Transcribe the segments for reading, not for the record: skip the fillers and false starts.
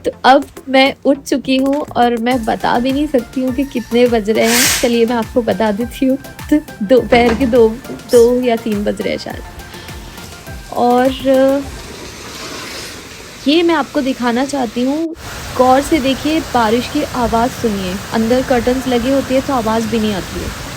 तो अब मैं उठ चुकी हूँ और मैं बता भी नहीं सकती हूँ कि कितने बज रहे हैं। चलिए मैं आपको बता देती हूँ। तो दोपहर के 2 या 3 बज रहे हैं शायद। और ये मैं आपको दिखाना चाहती हूँ, गौर से देखिए, बारिश की आवाज़ सुनिए। अंदर कर्टन्स लगे होते हैं तो आवाज़ भी नहीं आती है।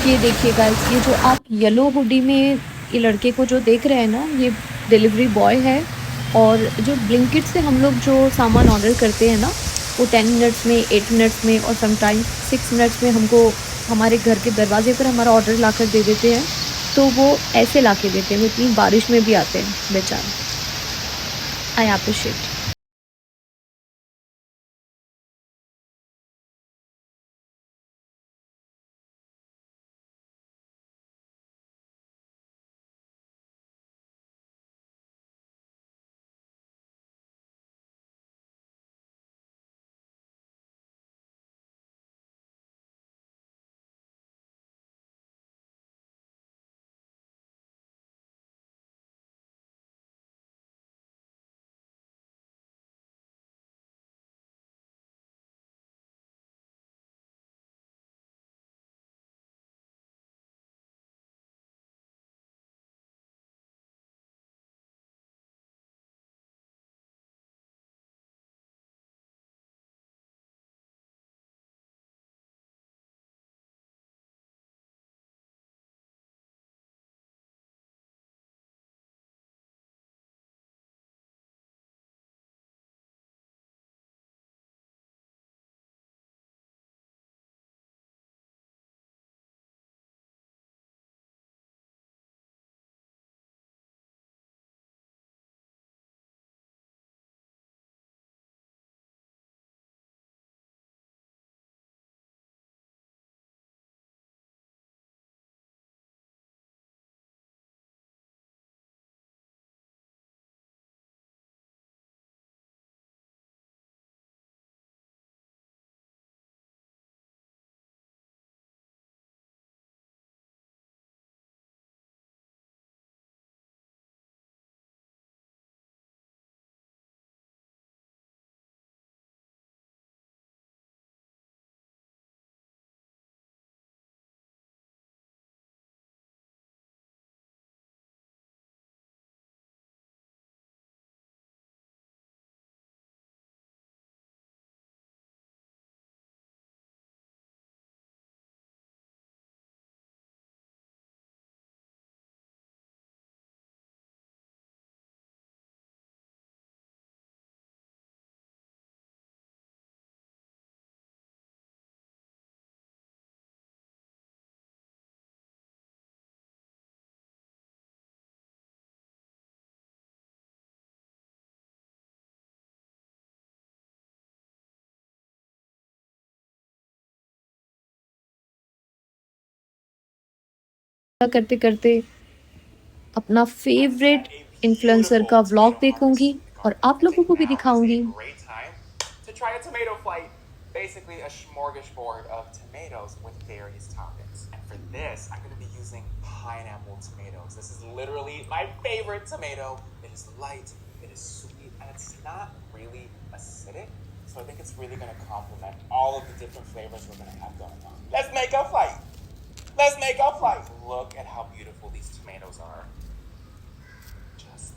ये देखिए गाइस, ये जो आप येलो हुडी में ये लड़के को जो देख रहे हैं ना, ये डिलीवरी बॉय है। और जो ब्लिंकिट से हम लोग जो सामान ऑर्डर करते हैं ना, वो 10 मिनट्स में, 8 मिनट्स में और समटाइम्स 6 मिनट्स में हमको हमारे घर के दरवाजे पर हमारा ऑर्डर लाकर दे देते हैं। तो वो ऐसे लाके देते हैं, वो इतनी बारिश में भी आते हैं बेचारे। आई एप्रिशिएट। करते-करते अपना फेवरेट इन्फ्लुएंसर का व्लॉग देखूँगी और आप लोगों को भी Now is a दिखाऊँगी। great time to try a tomato flight. Basically, a smorgasbord of tomatoes with various toppings. And for this, I'm going to be using pineapple tomatoes. This is literally my favorite tomato. It is light, it is sweet, and it's not really acidic. So I think it's really going to complement all of the different flavors we're going to have going on. Let's make a flight. Let's make a flight. Look at how beautiful these tomatoes are. Just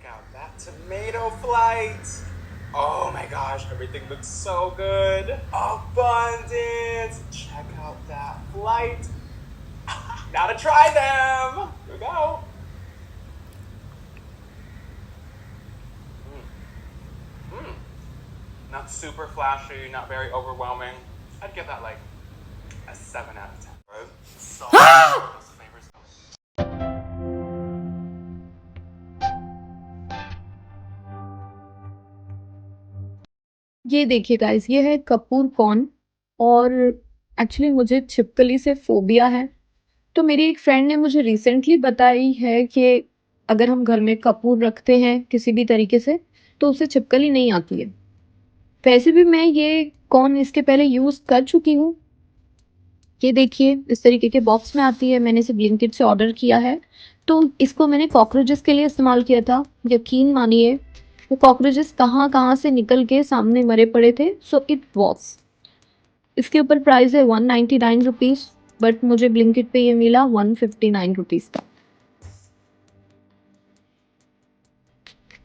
out that tomato flight. Oh my gosh, everything looks so good. Abundance. Check out that flight. Now to try them. Here we go. Not super flashy, not very overwhelming. I'd give that like a 7 out of 10. Right? So those flavors. ये देखिए guys, ये है Kapoor corn. और actually मुझे छिपकली से phobia है। तो मेरी एक फ्रेंड ने मुझे रिसेंटली बताई है कि अगर हम घर में कपूर रखते हैं किसी भी तरीके से तो उससे छिपकली नहीं आती है। वैसे भी मैं ये कॉर्न इसके पहले यूज़ कर चुकी हूँ। ये देखिए इस तरीके के बॉक्स में आती है, मैंने इसे ब्लिंकिट से ऑर्डर किया है। तो इसको मैंने कॉकरोचेस के लिए इस्तेमाल किया था। यकीन मानिए वो कॉकरोचेस कहाँ कहाँ से निकल के सामने मरे पड़े थे। सो इट वॉक्स। इसके ऊपर प्राइस है 199 रुपीज़, बट मुझे ब्लिंकिट पे ये मिला 159 रुपीज़ का।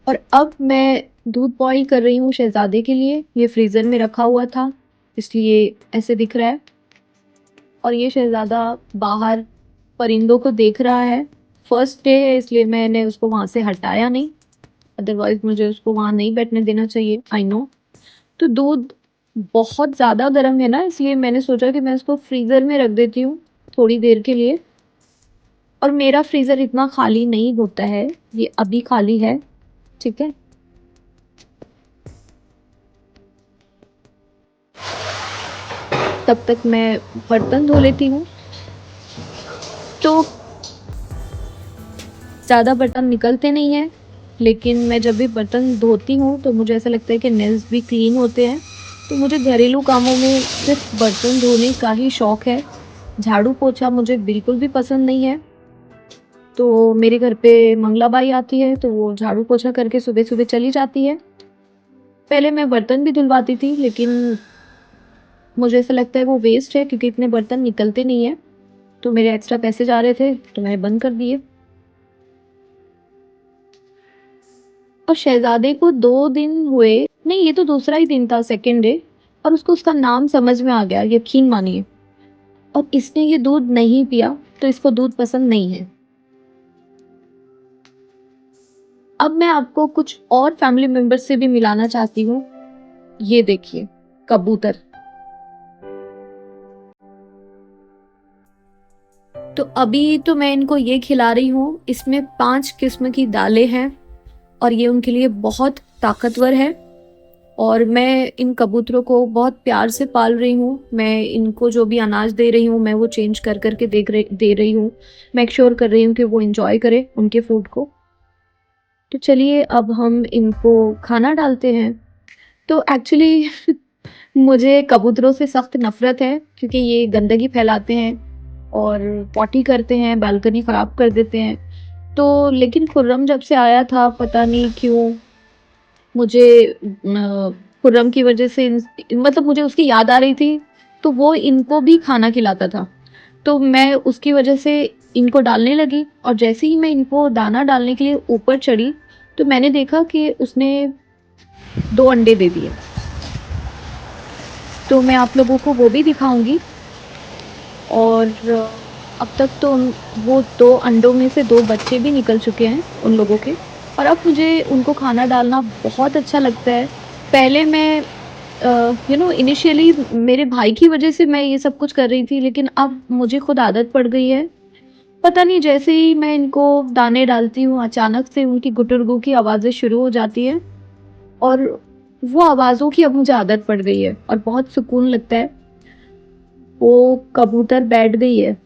और अब मैं दूध बॉईल कर रही हूँ शहज़ादे के लिए। ये फ्रीज़र में रखा हुआ था इसलिए ऐसे दिख रहा है। और ये शहज़ादा बाहर परिंदों को देख रहा है। फर्स्ट डे है इसलिए मैंने उसको वहाँ से हटाया नहीं, अदरवाइज़ मुझे उसको वहाँ नहीं बैठने देना चाहिए, आई नो। तो दूध बहुत ज़्यादा गर्म है ना, इसलिए मैंने सोचा कि मैं इसको फ्रीज़र में रख देती हूँ थोड़ी देर के लिए। और मेरा फ्रीज़र इतना खाली नहीं होता है, ये अभी खाली है, ठीक है। तब तक मैं बर्तन धो लेती हूँ। तो ज़्यादा बर्तन निकलते नहीं हैं, लेकिन मैं जब भी बर्तन धोती हूँ तो मुझे ऐसा लगता है कि नेल्स भी क्लीन होते हैं। तो मुझे घरेलू कामों में सिर्फ बर्तन धोने का ही शौक़ है। झाड़ू पोछा मुझे बिल्कुल भी पसंद नहीं है। तो मेरे घर पे मंगला बाई आती है तो वो झाड़ू पोछा करके सुबह सुबह चली जाती है। पहले मैं बर्तन भी धुलवाती थी, लेकिन मुझे ऐसा लगता है वो वेस्ट है क्योंकि इतने बर्तन निकलते नहीं हैं। तो मेरे एक्स्ट्रा पैसे जा रहे थे तो मैंने बंद कर दिए। और शहज़ादे को 2 दिन हुए, नहीं ये तो दूसरा ही दिन था, सेकंड डे, और उसको उसका नाम समझ में आ गया, यकीन मानिए। और इसने ये दूध नहीं पिया तो इसको दूध पसंद नहीं है। अब मैं आपको कुछ और फैमिली मेंबर्स से भी मिलाना चाहती हूँ। ये देखिए कबूतर। तो अभी तो मैं इनको ये खिला रही हूँ, इसमें 5 किस्म की दालें हैं और ये उनके लिए बहुत ताकतवर है। और मैं इन कबूतरों को बहुत प्यार से पाल रही हूँ। मैं इनको जो भी अनाज दे रही हूँ मैं वो चेंज कर करके दे रही हूँ। मेक श्योर कर रही हूँ कि वो एंजॉय करें उनके फूड को। तो चलिए अब हम इनको खाना डालते हैं। तो एक्चुअली मुझे कबूतरों से सख्त नफरत है क्योंकि ये गंदगी फैलाते हैं और पॉटी करते हैं, बालकनी ख़राब कर देते हैं। तो लेकिन खुर्रम जब से आया था पता नहीं क्यों मुझे खुर्रम की वजह से मतलब मुझे उसकी याद आ रही थी, तो वो इनको भी खाना खिलाता था। तो मैं उसकी वजह से इनको डालने लगी और जैसे ही मैं इनको दाना डालने के लिए ऊपर चढ़ी तो मैंने देखा कि उसने 2 अंडे दे दिए। तो मैं आप लोगों को वो भी दिखाऊंगी। और अब तक तो वो 2 अंडों में से 2 बच्चे भी निकल चुके हैं उन लोगों के। और अब मुझे उनको खाना डालना बहुत अच्छा लगता है। पहले मैं इनिशियली मेरे भाई की वजह से मैं ये सब कुछ कर रही थी, लेकिन अब मुझे खुद आदत पड़ गई है। पता नहीं जैसे ही मैं इनको दाने डालती हूँ अचानक से उनकी गुटुरगू की आवाज़ें शुरू हो जाती हैं और वो आवाज़ों की अब मुझे आदत पड़ गई है और बहुत सुकून लगता है। वो कबूतर बैठ गई है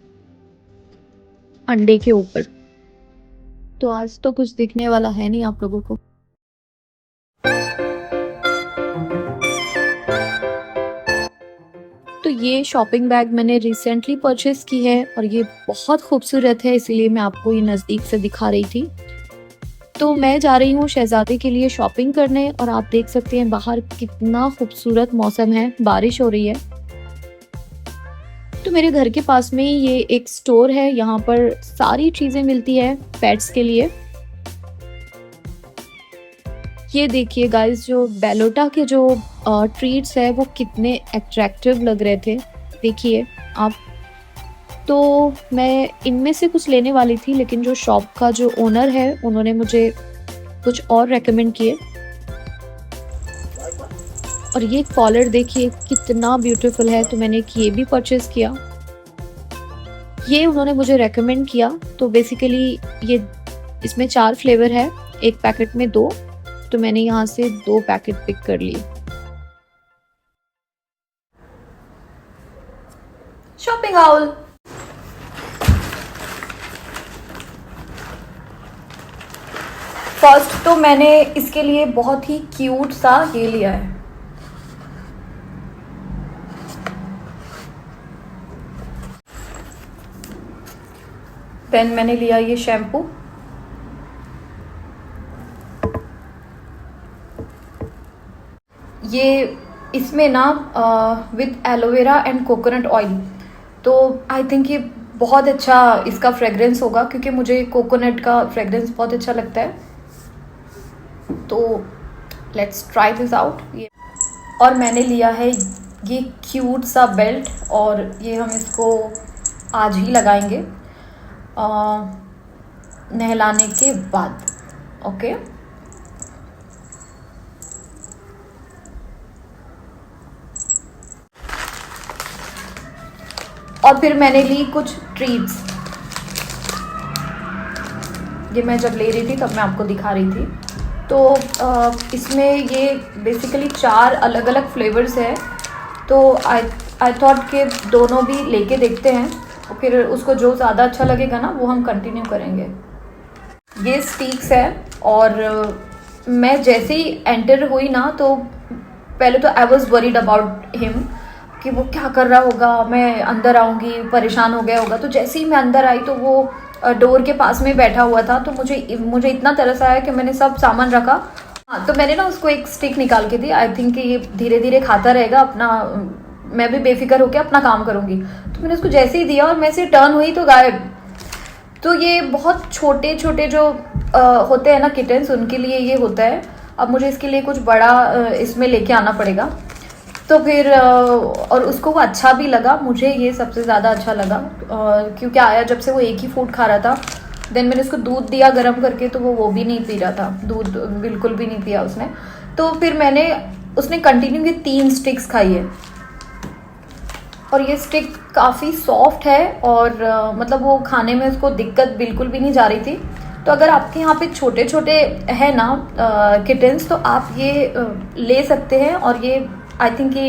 अंडे के ऊपर। तो आज तो कुछ दिखने वाला है नहीं आप लोगों को। तो ये शॉपिंग बैग मैंने रिसेंटली परचेज की है और ये बहुत खूबसूरत है, इसलिए मैं आपको ये नज़दीक से दिखा रही थी। तो मैं जा रही हूँ शहज़ादे के लिए शॉपिंग करने और आप देख सकते हैं बाहर कितना खूबसूरत मौसम है, बारिश हो रही है। तो मेरे घर के पास में ये एक स्टोर है, यहाँ पर सारी चीज़ें मिलती है पेट्स के लिए। ये देखिए गाइस, जो बेलोटा के जो ट्रीट्स है वो कितने अट्रैक्टिव लग रहे थे, देखिए आप। तो मैं इनमें से कुछ लेने वाली थी, लेकिन जो शॉप का जो ओनर है उन्होंने मुझे कुछ और रेकमेंड किए। और ये कॉलर देखिए कितना ब्यूटीफुल है, तो मैंने ये भी परचेज किया। ये उन्होंने मुझे रेकमेंड किया। तो बेसिकली ये इसमें 4 फ्लेवर है, एक पैकेट में 2, तो मैंने यहाँ से 2 पैकेट पिक कर लिए। शॉपिंग हाउल। फर्स्ट तो मैंने इसके लिए बहुत ही क्यूट सा ये लिया है, देन मैंने लिया ये शैम्पू, ये इसमें ना with aloe vera and coconut oil, तो आई थिंक ये बहुत अच्छा इसका फ्रेग्रेंस होगा, क्योंकि मुझे कोकोनट का फ्रेग्रेंस बहुत अच्छा लगता है। तो लेट्स ट्राई दिस आउट। और मैंने लिया है ये क्यूट सा बेल्ट, और ये हम इसको आज ही लगाएंगे नहलाने के बाद। ओके, और फिर मैंने ली कुछ ट्रीट्स। ये मैं जब ले रही थी तब मैं आपको दिखा रही थी। तो इसमें ये बेसिकली 4 अलग अलग फ्लेवर्स है, तो आई थॉट के दोनों भी लेके देखते हैं, और फिर उसको जो ज़्यादा अच्छा लगेगा ना वो हम कंटिन्यू करेंगे। ये स्टिक्स है, और मैं जैसे ही एंटर हुई ना, तो पहले तो I was worried about him कि वो क्या कर रहा होगा, मैं अंदर आऊँगी परेशान हो गया होगा। तो जैसे ही मैं अंदर आई तो वो डोर के पास में बैठा हुआ था, तो मुझे इतना तरस आया कि मैंने सब सामान रखा। हाँ, तो मैंने ना उसको एक स्टिक निकाल के दी। आई थिंक कि ये धीरे धीरे खाता रहेगा अपना, मैं भी बेफिक्र होकर अपना काम करूँगी। तो मैंने उसको जैसे ही दिया और मैं से टर्न हुई तो गायब। तो ये बहुत छोटे छोटे जो होते हैं ना किटन्स, उनके लिए ये होता है। अब मुझे इसके लिए कुछ बड़ा इसमें लेके आना पड़ेगा। तो फिर और उसको वो अच्छा भी लगा, मुझे ये सबसे ज़्यादा अच्छा लगा, क्योंकि आया जब से वो एक ही फूड खा रहा था। देन मैंने उसको दूध दिया गर्म करके, तो वो भी नहीं पी रहा था, दूध बिल्कुल भी नहीं पिया उसने। तो फिर उसने कंटिन्यू ये 3 स्टिक्स खाई है, और ये स्टिक काफ़ी सॉफ्ट है, और मतलब वो खाने में उसको दिक्कत बिल्कुल भी नहीं जा रही थी। तो अगर आपके यहाँ पे छोटे छोटे है ना किटन्स, तो आप ये ले सकते हैं, और ये आई थिंक ये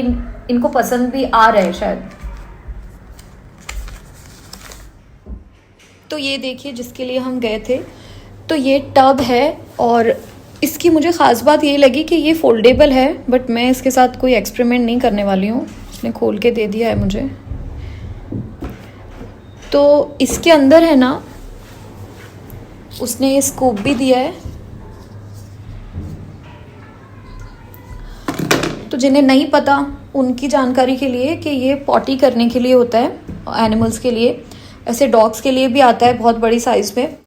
इनको पसंद भी आ रहा है शायद। तो ये देखिए जिसके लिए हम गए थे, तो ये टब है, और इसकी मुझे ख़ास बात ये लगी कि ये फोल्डेबल है, बट मैं इसके साथ कोई एक्सपेरिमेंट नहीं करने वाली हूँ। इसने खोल के दे दिया है मुझे। तो इसके अंदर है ना, उसने ये स्कूप भी दिया है। तो जिन्हें नहीं पता उनकी जानकारी के लिए कि ये पॉटी करने के लिए होता है एनिमल्स के लिए, ऐसे डॉग्स के लिए भी आता है बहुत बड़ी साइज में।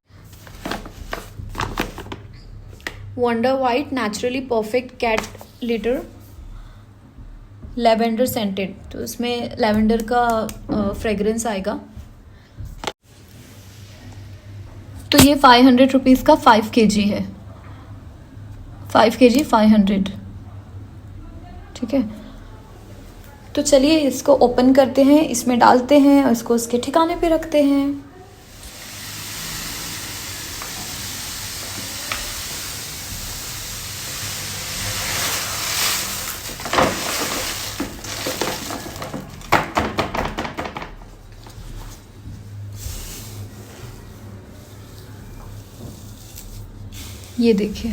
Wonder white naturally perfect cat litter lavender scented, तो इसमें लेवेंडर का फ्रेग्रेंस आएगा। तो ये 500 रुपीज़ का 5 kg है, 5 kg 500, ठीक है। तो चलिए इसको ओपन करते हैं, इसमें डालते हैं और इसको उसके ठिकाने पे रखते हैं। ये देखिए